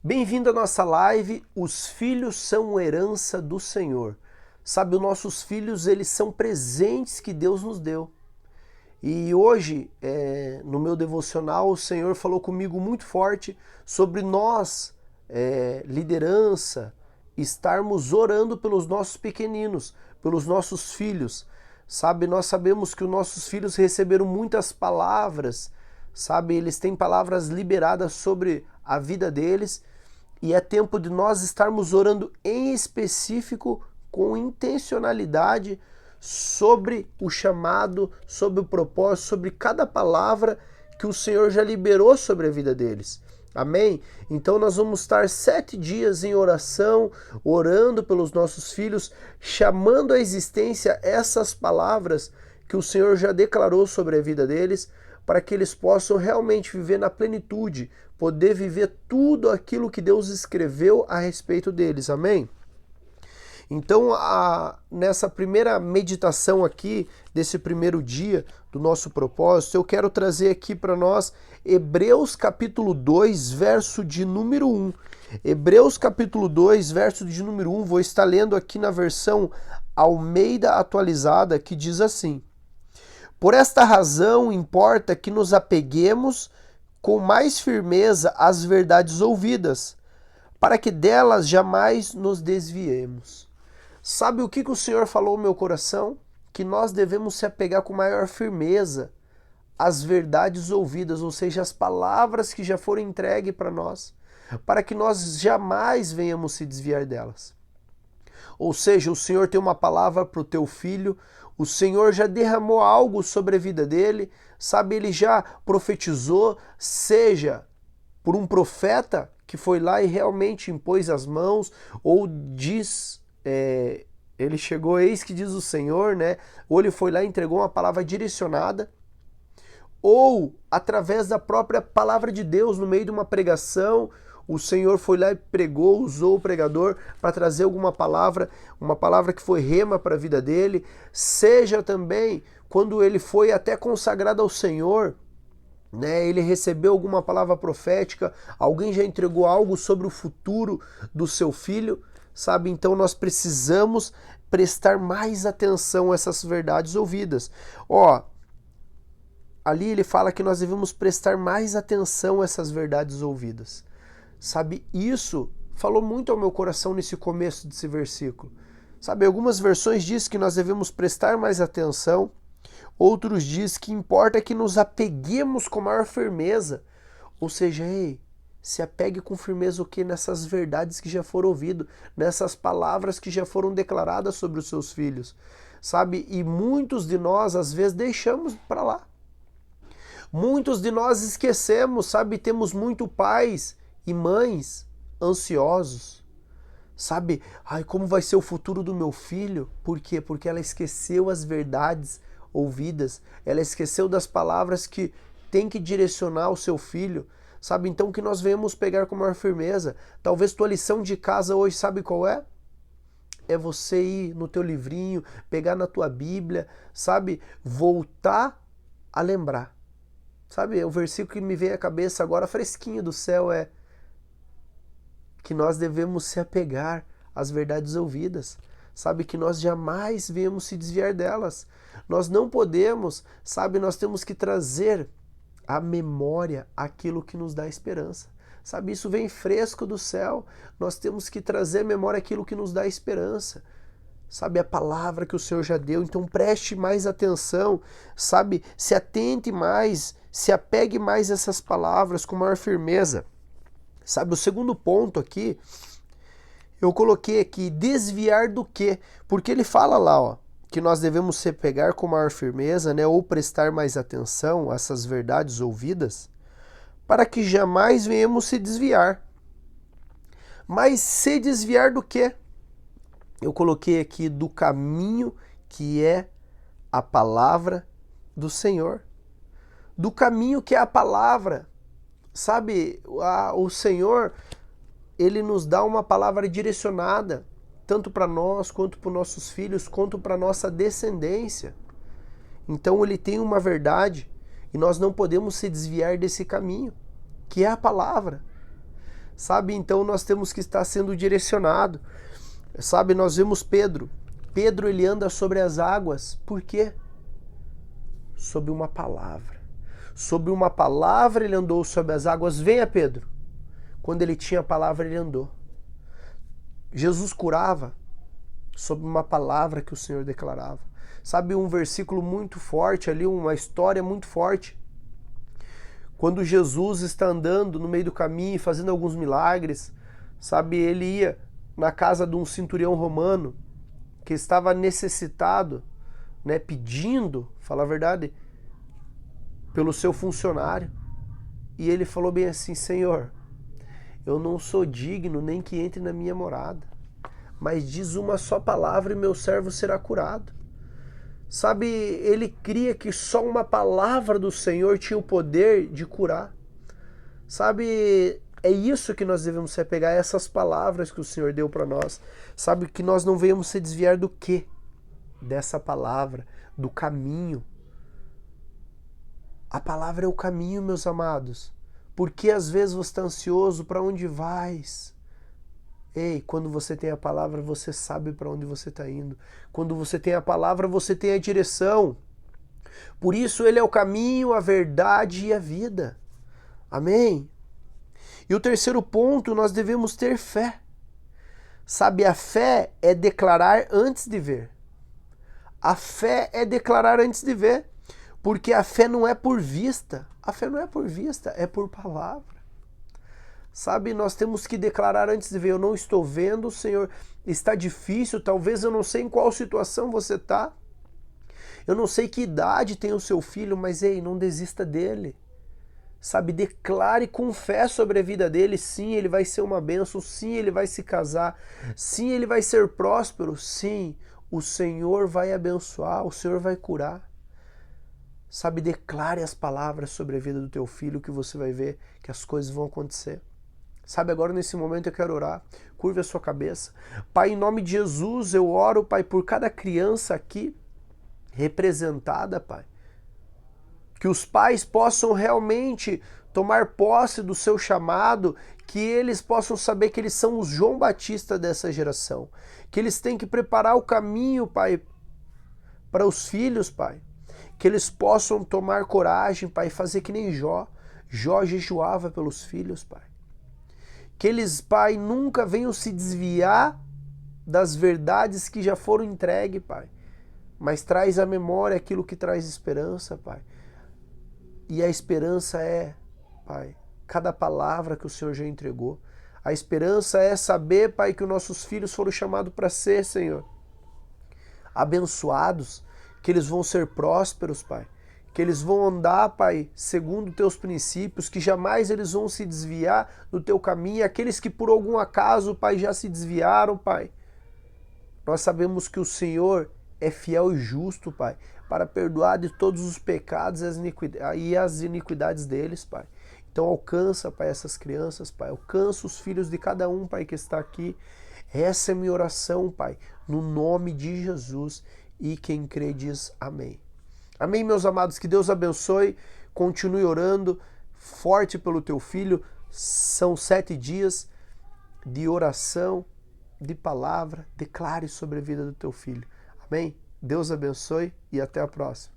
Bem-vindo à nossa live. Os filhos são herança do Senhor. Sabe, os nossos filhos, eles são presentes que Deus nos deu. E hoje, no meu devocional, o Senhor falou comigo muito forte sobre nós, liderança, estarmos orando pelos nossos pequeninos, pelos nossos filhos. Sabe, nós sabemos que os nossos filhos receberam muitas palavras, sabe, eles têm palavras liberadas sobre a vida deles e é tempo de nós estarmos orando em específico, com intencionalidade, sobre o chamado, sobre o propósito, sobre cada palavra que o Senhor já liberou sobre a vida deles. Amém? Então nós vamos estar 7 dias em oração, orando pelos nossos filhos, chamando à existência essas palavras que o Senhor já declarou sobre a vida deles, para que eles possam realmente viver na plenitude, poder viver tudo aquilo que Deus escreveu a respeito deles. Amém? Então, nessa primeira meditação aqui, desse primeiro dia do nosso propósito, eu quero trazer aqui para nós Hebreus capítulo 2, verso de número 1. Hebreus capítulo 2, verso de número 1, vou estar lendo aqui na versão Almeida atualizada, que diz assim: Por esta razão importa que nos apeguemos com mais firmeza às verdades ouvidas, para que delas jamais nos desviemos. Sabe o que o Senhor falou no meu coração? Que nós devemos se apegar com maior firmeza às verdades ouvidas, ou seja, as palavras que já foram entregues para nós, para que nós jamais venhamos se desviar delas. Ou seja, o Senhor tem uma palavra para o teu filho, o Senhor já derramou algo sobre a vida dele, sabe, ele já profetizou, seja por um profeta que foi lá e realmente impôs as mãos, ou diz... ele chegou, eis que diz o Senhor, né? Ou ele foi lá e entregou uma palavra direcionada, ou através da própria palavra de Deus, no meio de uma pregação, o Senhor foi lá e pregou, usou o pregador para trazer alguma palavra, uma palavra que foi rema para a vida dele, seja também quando ele foi até consagrado ao Senhor, né? Ele recebeu alguma palavra profética, alguém já entregou algo sobre o futuro do seu filho, sabe? Então nós precisamos prestar mais atenção a essas verdades ouvidas. Ali ele fala que nós devemos prestar mais atenção a essas verdades ouvidas. Sabe, isso falou muito ao meu coração nesse começo desse versículo. Sabe, algumas versões dizem que nós devemos prestar mais atenção, outros dizem que importa que nos apeguemos com maior firmeza. Ou seja, se apegue com firmeza o que? Nessas verdades que já foram ouvidas, nessas palavras que já foram declaradas sobre os seus filhos, sabe? E muitos de nós, às vezes, deixamos para lá. Muitos de nós esquecemos, sabe? Temos muito pais e mães ansiosos, sabe? Ai, como vai ser o futuro do meu filho? Por quê? Porque ela esqueceu as verdades ouvidas, ela esqueceu das palavras que tem que direcionar o seu filho, sabe? Então que nós venhamos pegar com maior firmeza. Talvez tua lição de casa hoje, sabe qual é? É você ir no teu livrinho, pegar na tua Bíblia, sabe? Voltar a lembrar. Sabe, o versículo que me vem à cabeça agora, fresquinho do céu, é que nós devemos se apegar às verdades ouvidas. Sabe, que nós jamais venhamos se desviar delas. Nós não podemos, sabe, nós temos que trazer à memória aquilo que nos dá esperança. Sabe, isso vem fresco do céu. Nós temos que trazer à memória aquilo que nos dá esperança. Sabe, a palavra que o Senhor já deu. Então preste mais atenção, sabe, se atente mais, se apegue mais a essas palavras com maior firmeza. Sabe, o segundo ponto aqui, eu coloquei aqui, desviar do quê? Porque ele fala lá, que nós devemos se pegar com maior firmeza, né, ou prestar mais atenção a essas verdades ouvidas, para que jamais venhamos se desviar. Mas se desviar do quê? Eu coloquei aqui do caminho que é a palavra do Senhor. Do caminho que é a palavra. Sabe, o Senhor, ele nos dá uma palavra direcionada, tanto para nós, quanto para os nossos filhos, quanto para a nossa descendência. Então ele tem uma verdade e nós não podemos se desviar desse caminho, que é a palavra. Sabe, então nós temos que estar sendo direcionado. Sabe, nós vemos Pedro. Pedro, ele anda sobre as águas. Por quê? Sobre uma palavra. Sobre uma palavra ele andou sobre as águas. Venha, Pedro. Quando ele tinha a palavra, ele andou. Jesus curava sobre uma palavra que o Senhor declarava. Sabe, um versículo muito forte ali, uma história muito forte. Quando Jesus está andando no meio do caminho, fazendo alguns milagres, sabe, ele ia na casa de um centurião romano que estava necessitado, né, pedindo, falar a verdade, pelo seu funcionário. E ele falou bem assim: Senhor, eu não sou digno nem que entre na minha morada, mas diz uma só palavra e meu servo será curado. Sabe, ele cria que só uma palavra do Senhor tinha o poder de curar. Sabe, é isso que nós devemos se apegar, essas palavras que o Senhor deu para nós. Sabe, que nós não venhamos se desviar do quê? Dessa palavra, do caminho. A palavra é o caminho, meus amados. Porque às vezes você está ansioso, para onde vais? Ei, quando você tem a palavra, você sabe para onde você está indo. Quando você tem a palavra, você tem a direção. Por isso ele é o caminho, a verdade e a vida. Amém? E o terceiro ponto, nós devemos ter fé. Sabe, a fé é declarar antes de ver. A fé é declarar antes de ver. Porque a fé não é por vista. A fé não é por vista, é por palavra. Sabe, nós temos que declarar antes de ver. Eu não estou vendo, Senhor, está difícil, talvez eu não sei em qual situação você está. Eu não sei que idade tem o seu filho, mas ei, não desista dele. Sabe, declare com fé sobre a vida dele. Sim, ele vai ser uma bênção. Sim, ele vai se casar. Sim, ele vai ser próspero. Sim, o Senhor vai abençoar, o Senhor vai curar. Sabe, declare as palavras sobre a vida do teu filho que você vai ver que as coisas vão acontecer. Sabe, agora nesse momento eu quero orar. Curve a sua cabeça. Pai, em nome de Jesus, eu oro, Pai, por cada criança aqui representada, Pai. Que os pais possam realmente tomar posse do seu chamado, que eles possam saber que eles são os João Batista dessa geração. Que eles têm que preparar o caminho, Pai, para os filhos, Pai. Que eles possam tomar coragem, Pai, e fazer que nem Jó. Jó jejuava pelos filhos, Pai. Que eles, Pai, nunca venham se desviar das verdades que já foram entregues, Pai. Mas traz à memória aquilo que traz esperança, Pai. E a esperança é, Pai, cada palavra que o Senhor já entregou. A esperança é saber, Pai, que os nossos filhos foram chamados para ser, Senhor, abençoados, que eles vão ser prósperos, Pai. Que eles vão andar, Pai, segundo teus princípios, que jamais eles vão se desviar do teu caminho. Aqueles que por algum acaso, Pai, já se desviaram, Pai. Nós sabemos que o Senhor é fiel e justo, Pai, para perdoar de todos os pecados e as iniquidades deles, Pai. Então alcança, Pai, essas crianças, Pai. Alcança os filhos de cada um, Pai, que está aqui. Essa é minha oração, Pai, no nome de Jesus. E quem crê diz amém. Amém, meus amados, que Deus abençoe, continue orando forte pelo teu filho, são 7 dias de oração, de palavra, declare sobre a vida do teu filho. Amém? Deus abençoe e até a próxima.